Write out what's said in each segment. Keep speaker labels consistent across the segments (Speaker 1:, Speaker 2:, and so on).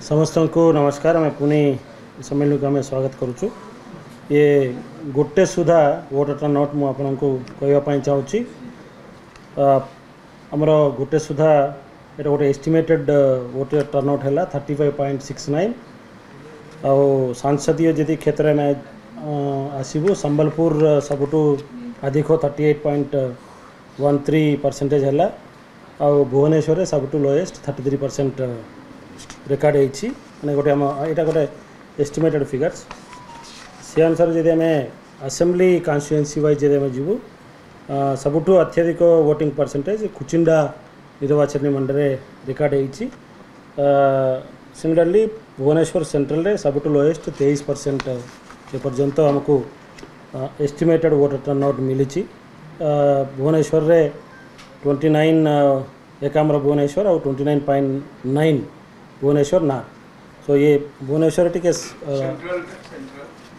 Speaker 1: समस्त को नमस्कार। आम पुणी सम्मेलन को आम स्वागत करुचु। ये गोटे सुधा वोट टर्नआउट मु आपन को कहवाई चाहूँगी। आमर गोटे सुधा ये गोटे एस्टिमेटेड वोट टर्नआउट है 35.69। आउ सांसदीय जदि क्षेत्र में आसबू संबलपुर सबुठू अधिक 38.13% है। आउ भुवनेश्वर सबुठू लोएस्ट 33% रेकर्ड होती मैंने गोटे यहाँ गोटे एस्टिमेटेड फिगर्स से अनुसार जब आम असेंबली कन्स्टिट्युएंसी वाइज जब आम जीवु सबुठू अत्यधिक वोटिंग परसेंटेज कुचिंडा निर्वाचन मंडल रेकर्ड होती। सिमिलरली भुवनेश्वर सेंट्रल रे सबुठू लोएस्ट 23% एपर्यंत आमको एस्टिमेटेड वोटर टर्नआउट मिली। भुवनेश्वर रे 29 एकाम्र भुवनेश्वर और 29.9 भुवनेश्वर ना। सो ये भुवनेश्वर टी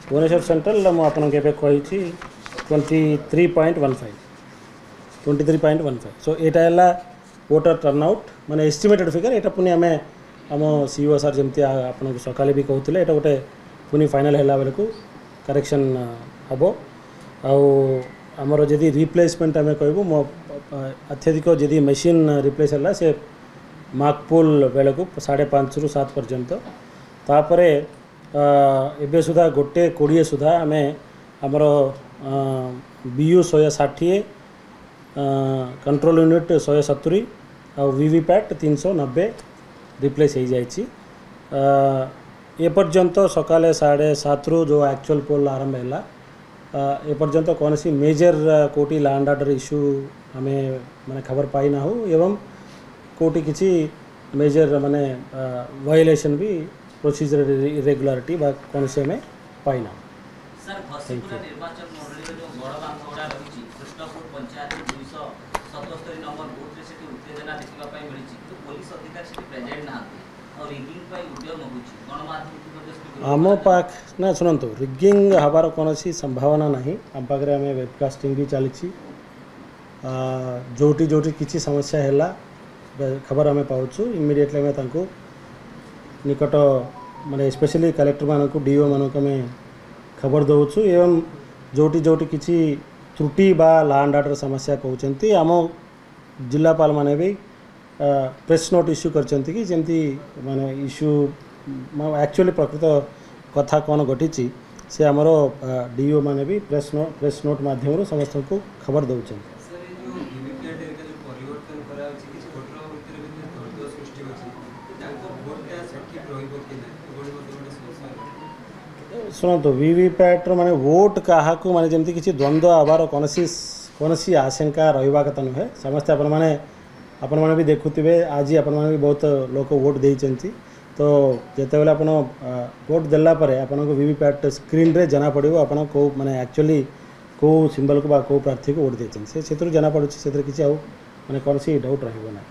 Speaker 1: भुवनेश्वर सेंट्रल मुझे कही 23.15 सो यहाँ वोटर टर्नआउट माने एस्टिमेटेड फिगर। यहाँ पुणी आम आम सीईओ सर जमी आपको सकाले भी कहते यहाँ गोटे पुणी फाइनाल है बेलू करेक्शन हम। आमर जदि रिप्लेसमेंट आम कहूँ मो अत्यधिक जदि मशीन रिप्लेस है से माकपुल बेले को 5.5 ରୁ 7 पर्यंत तापर एबे सुधा गोटे 20 सुधा आम आमर BU 160 कंट्रोल यूनिट 170 और वीवीपैट 390 रिप्लेस हो जाए। पर्यंत सकाले 7:30 ରୁ जो एक्चुअल पोल आरंभ है पर्यंत कौन सी मेजर कोटी लैंड ऑर्डर इश्यू आम माने खबर पाई ना हो एवं कोटी किसी मेजर माने वायलेशन भी प्रोसीजर इरेगुलारिटी बा कौन से में पाई ना।
Speaker 2: सर घसीपुरा निर्वाचन मंडली जो गड़बांगोड़ा रही कृष्णपुर पंचायत 277 नंबर बूथ रे सेठी उत्तेजना देखिबा पई मिली तो पुलिस अधिकारी सेठी प्रेजेंट ना और रिगिंग पई उद्यम होउची गणमाध्यम
Speaker 1: आम पाख ना सुनंतु रिगिंग हबार कौन सी संभावना नहीं। आम पाखे आम वेबकास्टिंग भी चली जोटी जोटी किसी समस्या है खबर आम पाचु इमिडिएटली आम निकट माने स्पेशली कलेक्टर मानक डीओ मानक आम खबर दौचु एवं जोटी जोटी किसी त्रुटि बा लैंड ऑर्डर समस्या कहते आम जिलापाल माने भी प्रेस नोट इश्यू करछंती कि जमती माने इश्यू एक्चुअली प्रकृत कथा कौन घटी से आमर डीओ माने भी प्रेस नोट माध्यम समस्त को खबर दौरान। शुणु वीवीपैट माने वोट क्या माने जमती किसी द्वंद्व आवार कौन सी आशंका रहा कथा नुहे। समस्ते आपण मैंने भी देखुवे आज आपण मैंने भी बहुत लोग वोट देती तो जितेबाला आप वोट देलापर आपन को वीवीपैट स्क्रीन रे जना पड़ो आप माने एक्चुअली कौ सिंबल को बा कौ प्रार्थी को वोट देते से जना पड़े से किसी माने कौन सी डाउट रही ना।